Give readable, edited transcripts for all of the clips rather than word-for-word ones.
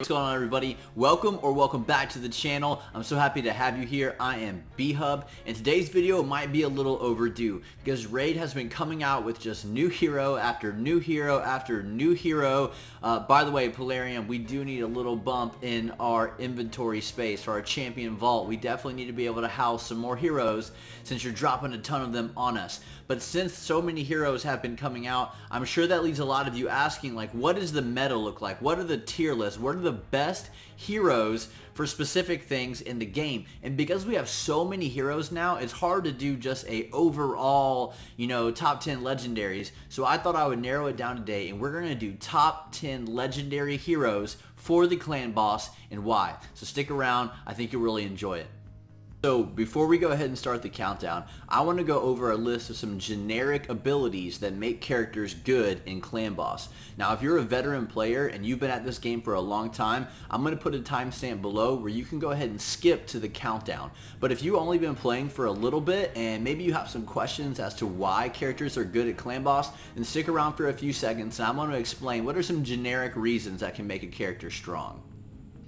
What's going on, everybody? Welcome back to the channel. I'm so happy to have you here. I am B-Hub, and today's video might be a little overdue because Raid has been coming out with just new hero after new hero after new hero. By the way, Polarium, we do need a little bump in our inventory space for our champion vault. We definitely need to be able to house some more heroes since you're dropping a ton of them on us. But since so many heroes have been coming out, I'm sure that leaves a lot of you asking, like, what does the meta look like? What are the tier lists? What are the best heroes for specific things in the game? And because we have so many heroes now, it's hard to do just a overall, top 10 legendaries. So I thought I would narrow it down today, and we're going to do top 10 legendary heroes for the clan boss and why. So stick around. I think you'll really enjoy it. So before we go ahead and start the countdown, I want to go over a list of some generic abilities that make characters good in Clan Boss. Now, if you're a veteran player and you've been at this game for a long time, I'm going to put a timestamp below where you can go ahead and skip to the countdown. But if you've only been playing for a little bit and maybe you have some questions as to why characters are good at Clan Boss, then stick around for a few seconds and I'm going to explain what are some generic reasons that can make a character strong.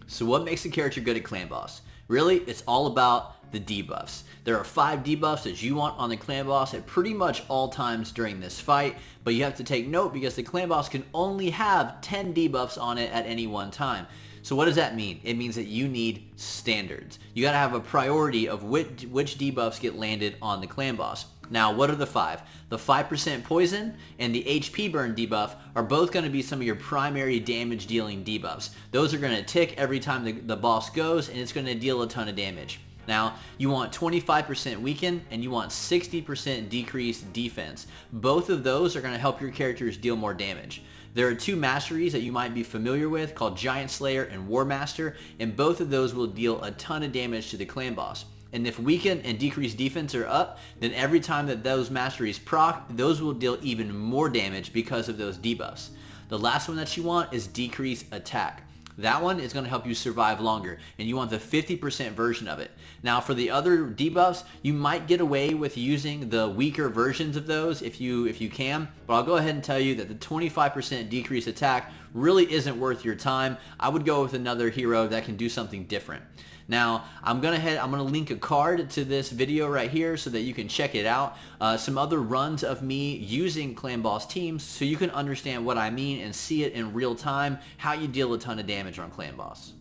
So what makes a character good at Clan Boss? Really, it's all about the debuffs. There are 5 debuffs that you want on the clan boss at pretty much all times during this fight, but you have to take note because the clan boss can only have 10 debuffs on it at any one time. So what does that mean? It means that you need standards. You gotta have a priority of which debuffs get landed on the clan boss. Now, what are the 5? The 5% poison and the HP burn debuff are both going to be some of your primary damage dealing debuffs. Those are going to tick every time the boss goes, and it's going to deal a ton of damage. Now, you want 25% weaken and you want 60% decreased defense. Both of those are going to help your characters deal more damage. There are 2 masteries that you might be familiar with called Giant Slayer and War Master, and both of those will deal a ton of damage to the clan boss. And if weaken and decreased defense are up, then every time that those masteries proc, those will deal even more damage because of those debuffs. The last one that you want is decreased attack. That one is going to help you survive longer, and you want the 50% version of it. Now, for the other debuffs, you might get away with using the weaker versions of those if you can, but I'll go ahead and tell you that the 25% decreased attack really isn't worth your time. I would go with another hero that can do something different. Now, I'm gonna link a card to this video right here so that you can check it out. Some other runs of me using Clan Boss teams so you can understand what I mean and see it in real time, how you deal a ton of damage on Clan Boss.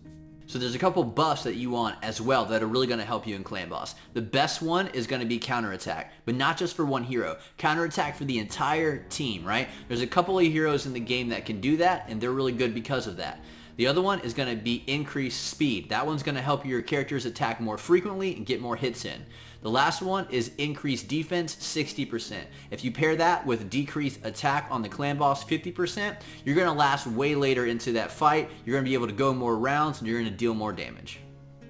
So there's a couple buffs that you want as well that are really going to help you in Clan Boss. The best one is going to be counterattack, but not just for one hero. Counterattack for the entire team, right? There's a couple of heroes in the game that can do that, and they're really good because of that. The other one is going to be increased speed. That one's going to help your characters attack more frequently and get more hits in. The last one is increased defense, 60%. If you pair that with decreased attack on the clan boss, 50%, you're going to last way later into that fight. You're going to be able to go more rounds and you're going to deal more damage.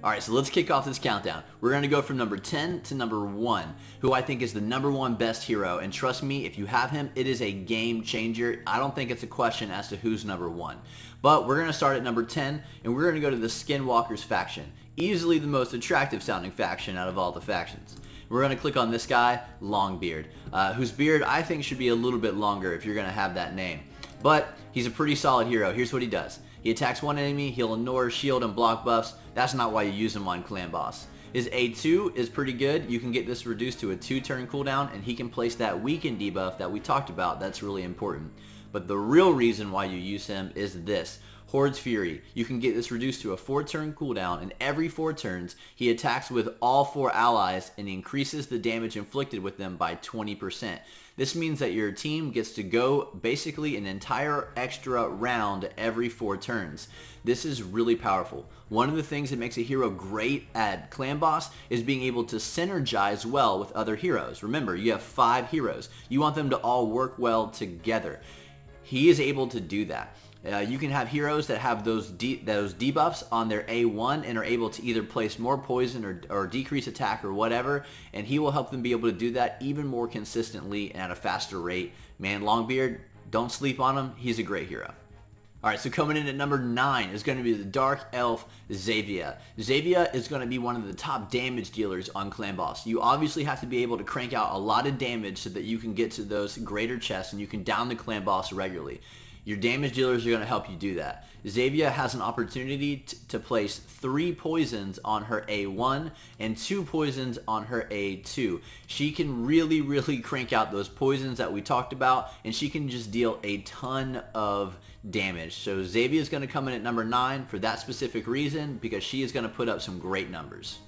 Alright, so let's kick off this countdown. We're going to go from number 10 to number 1, who I think is the number 1 best hero. And trust me, if you have him, it is a game changer. I don't think it's a question as to who's number 1. But we're going to start at number 10, and we're going to go to the Skinwalkers faction. Easily the most attractive sounding faction out of all the factions. We're going to click on this guy, Longbeard, whose beard I think should be a little bit longer if you're going to have that name. But he's a pretty solid hero. Here's what he does. He attacks one enemy, he'll ignore shield and block buffs. That's not why you use him on Clan Boss. His A2 is pretty good. You can get this reduced to a 2-turn cooldown, and he can place that weaken debuff that we talked about. That's really important. But the real reason why you use him is this. Horde's Fury. You can get this reduced to a 4-turn cooldown, and every 4 turns, he attacks with all 4 allies and increases the damage inflicted with them by 20%. This means that your team gets to go basically an entire extra round every 4 turns. This is really powerful. One of the things that makes a hero great at Clan Boss is being able to synergize well with other heroes. Remember, you have 5 heroes. You want them to all work well together. He is able to do that. You can have heroes that have those debuffs on their A1 and are able to either place more poison or decrease attack or whatever, and he will help them be able to do that even more consistently and at a faster rate. Man, Longbeard, don't sleep on him. He's a great hero. Alright, so coming in at number 9 is going to be the Dark Elf Xavier. Xavier is going to be one of the top damage dealers on Clan Boss. You obviously have to be able to crank out a lot of damage so that you can get to those greater chests and you can down the Clan Boss regularly. Your damage dealers are going to help you do that. Xayvia has an opportunity to place 3 poisons on her A1 and 2 poisons on her A2. She can really crank out those poisons that we talked about, and she can just deal a ton of damage. So Xayvia is going to come in at number 9 for that specific reason, because she is going to put up some great numbers.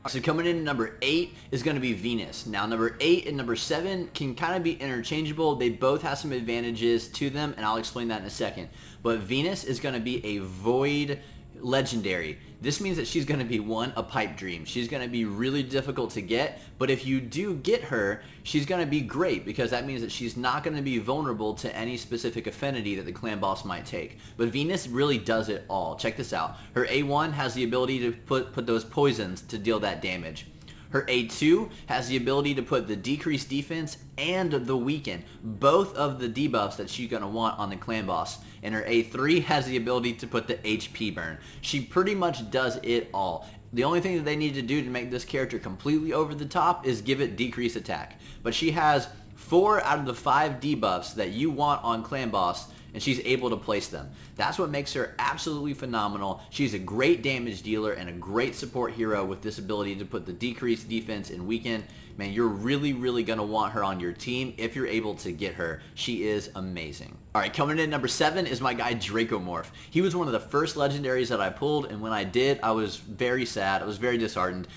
So coming in at number 8 is going to be Venus. Now number 8 and number 7 can kind of be interchangeable. They both have some advantages to them, and I'll explain that in a second. But Venus is going to be a void legendary. This means that she's going to be a pipe dream. She's going to be really difficult to get, but if you do get her, she's going to be great, because that means that she's not going to be vulnerable to any specific affinity that the clan boss might take. But Venus really does it all. Check this out. Her A1 has the ability to put those poisons to deal that damage. Her A2 has the ability to put the decreased defense and the weaken, both of the debuffs that she's going to want on the clan boss. And her A3 has the ability to put the HP burn. She pretty much does it all. The only thing that they need to do to make this character completely over the top is give it decreased attack. But she has 4 out of the 5 debuffs that you want on clan boss, and she's able to place them. That's what makes her absolutely phenomenal. She's a great damage dealer and a great support hero with this ability to put the decreased defense and weaken. Man, you're really going to want her on your team if you're able to get her. She is amazing. Alright, coming in at number 7 is my guy Dracomorph. He was one of the first legendaries that I pulled, and when I did, I was very sad. I was very disheartened.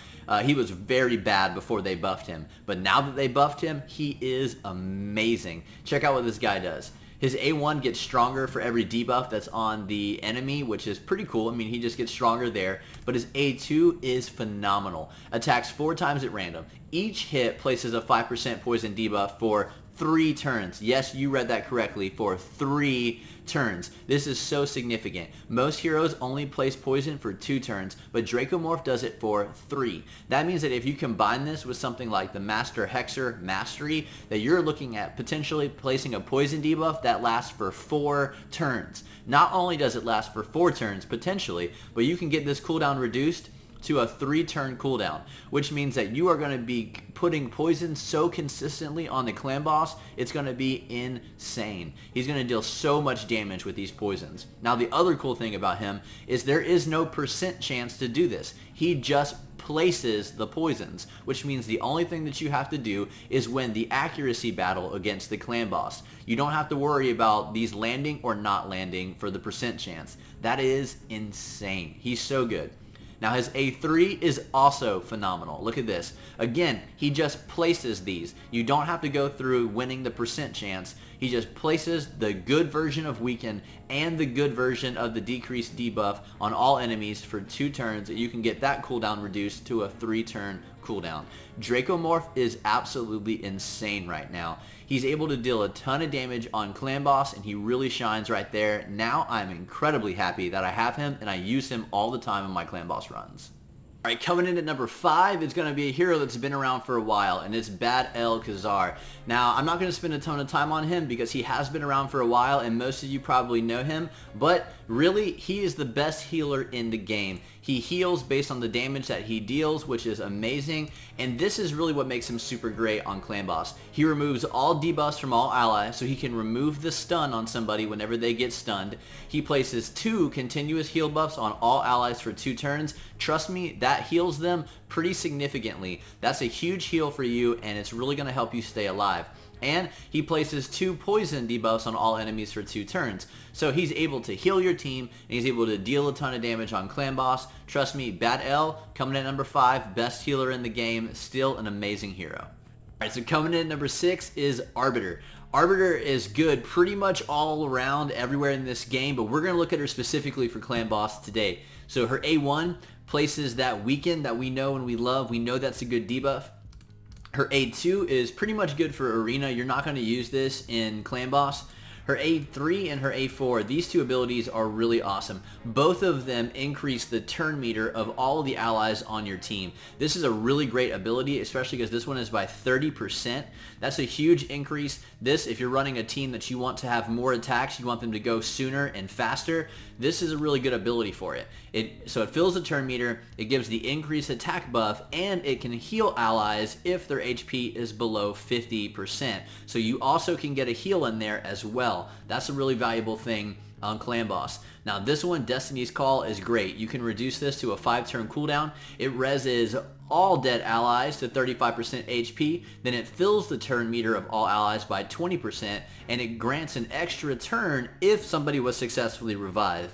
He was very bad before they buffed him, but now that they buffed him, he is amazing. Check out what this guy does. His A1 gets stronger for every debuff that's on the enemy, which is pretty cool. I mean, he just gets stronger there. But his A2 is phenomenal. Attacks 4 times at random. Each hit places a 5% poison debuff for 3 turns. Yes, you read that correctly, for 3 turns. This is so significant. Most heroes only place poison for 2 turns, but Dracomorph does it for 3. That means that if you combine this with something like the Master Hexer Mastery, that you're looking at potentially placing a poison debuff that lasts for 4 turns. Not only does it last for 4 turns, potentially, but you can get this cooldown reduced to a 3-turn cooldown, which means that you are going to be putting poison so consistently on the clan boss, it's going to be insane. He's going to deal so much damage with these poisons. Now, the other cool thing about him is there is no percent chance to do this. He just places the poisons, which means the only thing that you have to do is win the accuracy battle against the clan boss. You don't have to worry about these landing or not landing for the percent chance. That is insane. He's so good. Now his A3 is also phenomenal. Look at this. Again, he just places these. You don't have to go through winning the percent chance. He just places the good version of weaken and the good version of the decreased debuff on all enemies for 2 turns. You can get that cooldown reduced to a 3-turn cooldown. Dracomorph is absolutely insane right now. He's able to deal a ton of damage on clan boss, and he really shines right there. Now I'm incredibly happy that I have him, and I use him all the time in my clan boss runs. Alright, coming in at number 5 is going to be a hero that's been around for a while, and it's Bad El Khazar. Now, I'm not going to spend a ton of time on him because he has been around for a while, and most of you probably know him, but really, he is the best healer in the game. He heals based on the damage that he deals, which is amazing, and this is really what makes him super great on clan boss. He removes all debuffs from all allies, so he can remove the stun on somebody whenever they get stunned. He places 2 continuous heal buffs on all allies for 2 turns. Trust me, that heals them pretty significantly. That's a huge heal for you, and it's really going to help you stay alive. And he places 2 poison debuffs on all enemies for 2 turns. So he's able to heal your team, and he's able to deal a ton of damage on clan boss. Trust me, Bad El, coming in at number 5, best healer in the game, still an amazing hero. Alright, so coming in at number 6 is Arbiter. Arbiter is good pretty much all around everywhere in this game, but we're going to look at her specifically for clan boss today. So her A1 places that weaken that we know and we love. We know that's a good debuff. Her A2 is pretty much good for arena. You're not going to use this in clan boss. Her A3 and her A4, these 2 abilities are really awesome. Both of them increase the turn meter of all of the allies on your team. This is a really great ability, especially because this one is by 30%. That's a huge increase. This, if you're running a team that you want to have more attacks, you want them to go sooner and faster, this is a really good ability for it. So it fills the turn meter, it gives the increased attack buff, and it can heal allies if their HP is below 50%. So you also can get a heal in there as well. well. That's a really valuable thing on Clan Boss. Now this one, Destiny's Call, is great. You can reduce this to a 5-turn cooldown. It reses all dead allies to 35% HP, then it fills the turn meter of all allies by 20%, and it grants an extra turn if somebody was successfully revived.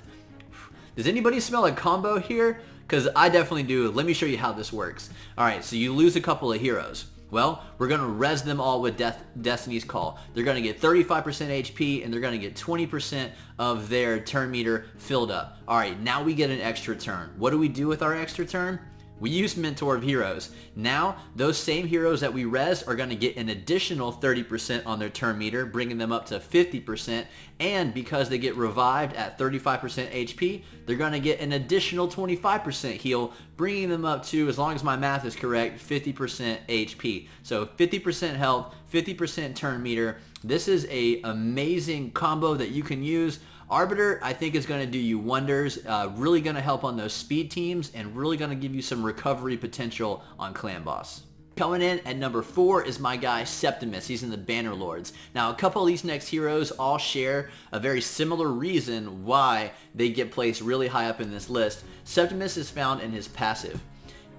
Does anybody smell a combo here? Because I definitely do. Let me show you how this works. Alright, so you lose a couple of heroes. Well, we're going to res them all with Destiny's Call. They're going to get 35% HP, and they're going to get 20% of their turn meter filled up. Alright, now we get an extra turn. What do we do with our extra turn? We use Mentor of Heroes. Now, those same heroes that we res are going to get an additional 30% on their turn meter, bringing them up to 50%. And because they get revived at 35% HP, they're going to get an additional 25% heal, bringing them up to, as long as my math is correct, 50% HP. So 50% health, 50% turn meter. This is an amazing combo that you can use. Arbiter, I think, is going to do you wonders, really going to help on those speed teams, and really going to give you some recovery potential on Clan Boss. Coming in at number 4 is my guy Septimus. He's in the Banner Lords. Now, a couple of these next heroes all share a very similar reason why they get placed really high up in this list. Septimus is found in his passive.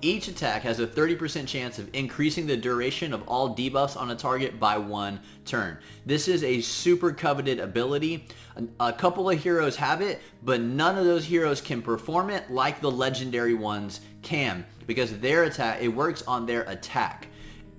Each attack has a 30% chance of increasing the duration of all debuffs on a target by 1 turn. This is a super coveted ability. A couple of heroes have it, but none of those heroes can perform it like the legendary ones can, because their attack, it works on their attack.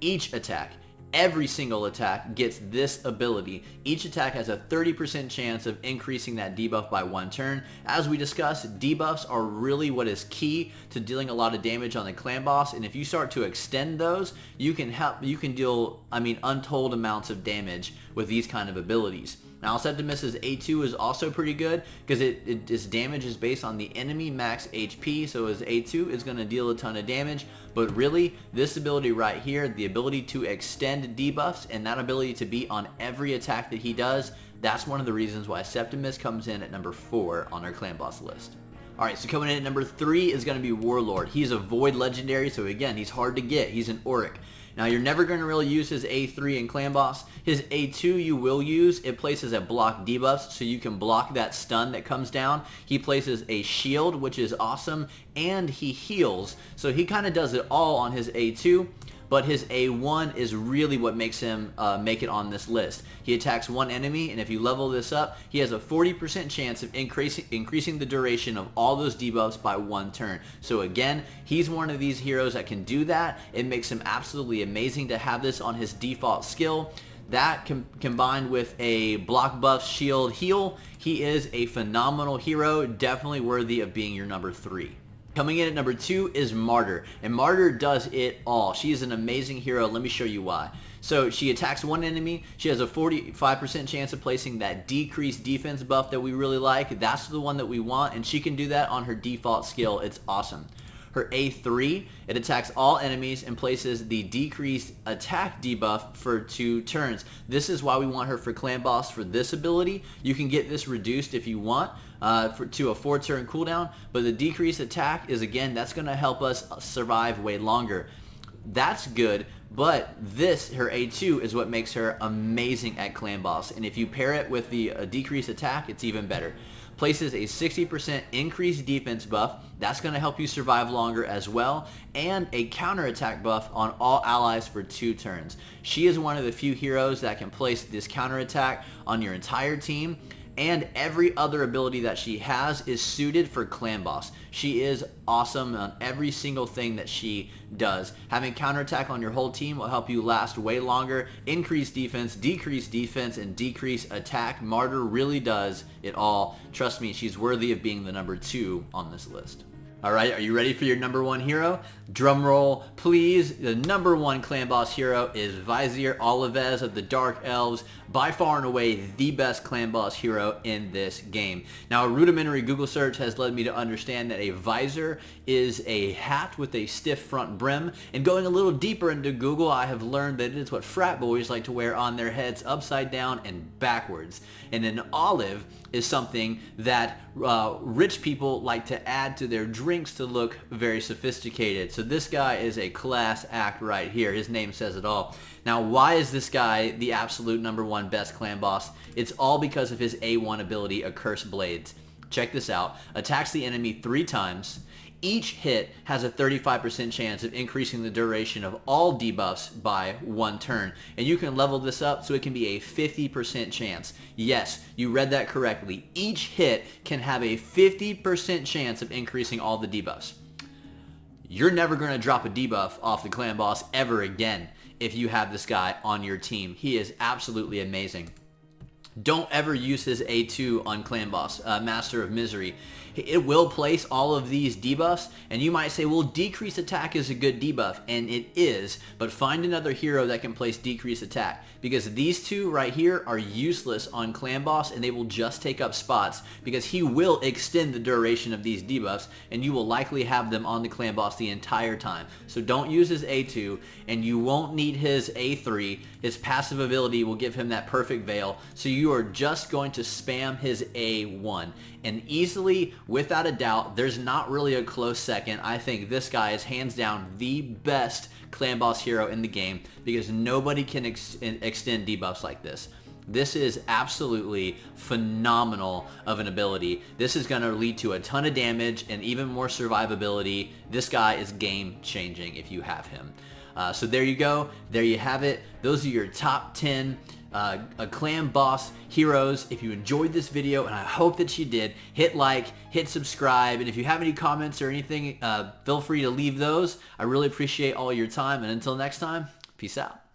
Each attack, every single attack gets this ability. Each attack has a 30% chance of increasing that debuff by 1 turn. As we discussed, debuffs are really what is key to dealing a lot of damage on the Clan Boss, and if you start to extend those, you can deal, untold amounts of damage with these kind of abilities. Now, Septimus's A2 is also pretty good because its damage is based on the enemy max HP, so his A2 is going to deal a ton of damage. But really, this ability right here, the ability to extend debuffs and that ability to be on every attack that he does, that's one of the reasons why Septimus comes in at number 4 on our Clan Boss list. Alright, so coming in at number 3 is going to be Warlord. He's a Void Legendary, so again, he's hard to get. He's an Auric. Now, you're never going to really use his A3 in Clan Boss. His A2 you will use. It places a block debuffs, so you can block that stun that comes down. He places a shield, which is awesome, and he heals. So he kind of does it all on his A2. But his A1 is really what makes him make it on this list. He attacks one enemy, and if you level this up, he has a 40% chance of increasing the duration of all those debuffs by 1 turn. So again, he's one of these heroes that can do that. It makes him absolutely amazing to have this on his default skill. That combined with a block buff, shield, heal, he is a phenomenal hero, definitely worthy of being your number 3. Coming in at number 2 is Martyr, and Martyr does it all. She is an amazing hero. Let me show you why. So she attacks one enemy. She has a 45% chance of placing that decreased defense buff that we really like. That's the one that we want, and she can do that on her default skill. It's awesome. Her A3, it attacks all enemies and places the decreased attack debuff for 2 turns. This is why we want her for Clan Boss for this ability. You can get this reduced if you want to a 4-turn cooldown, but the decreased attack is, again, that's going to help us survive way longer. That's good, but this, her A2, is what makes her amazing at Clan Boss, and if you pair it with the decreased attack, it's even better. Places a 60% increased defense buff. That's going to help you survive longer as well, and a counterattack buff on all allies for 2 turns. She is one of the few heroes that can place this counterattack on your entire team, and every other ability that she has is suited for Clan Boss. She is awesome on every single thing that she does. Having counterattack on your whole team will help you last way longer, increase defense, decrease defense, and decrease attack. Martyr really does it all. Trust me, she's worthy of being the number 2 on this list. Alright, are you ready for your number 1 hero? Drum roll, please. The number 1 Clan Boss hero is Weiser Olives of the Dark Elves. By far and away the best Clan Boss hero in this game. Now, a rudimentary Google search has led me to understand that a visor is a hat with a stiff front brim. And going a little deeper into Google, I have learned that it is what frat boys like to wear on their heads upside down and backwards. And an olive is something that rich people like to add to their drinks to look very sophisticated. So this guy is a class act right here. His name says it all. Now, why is this guy the absolute #1 best clan boss? It's all because of his A1 ability, Accursed Blades. Check this out. Attacks the enemy 3 times. Each hit has a 35% chance of increasing the duration of all debuffs by 1 turn. And you can level this up so it can be a 50% chance. Yes, you read that correctly. Each hit can have a 50% chance of increasing all the debuffs. You're never going to drop a debuff off the clan boss ever again if you have this guy on your team. He is absolutely amazing. Don't ever use his A2 on clan boss, Master of Misery. It will place all of these debuffs, and you might say, well, decrease attack is a good debuff, and it is, but find another hero that can place decrease attack, because these two right here are useless on clan boss, and they will just take up spots, because he will extend the duration of these debuffs, and you will likely have them on the clan boss the entire time. So don't use his A2, and you won't need his A3. His passive ability will give him that perfect veil, so you are just going to spam his A1. And easily, without a doubt, there's not really a close second. I think this guy is hands down the best clan boss hero in the game, because nobody can extend debuffs like this. This is absolutely phenomenal of an ability. This is going to lead to a ton of damage and even more survivability. This guy is game changing if you have him. So there you go. There you have it. Those are your top 10 clan boss heroes. If you enjoyed this video, and I hope that you did, hit like, hit subscribe, and if you have any comments or anything, feel free to leave those. I really appreciate all your time, and until next time, peace out.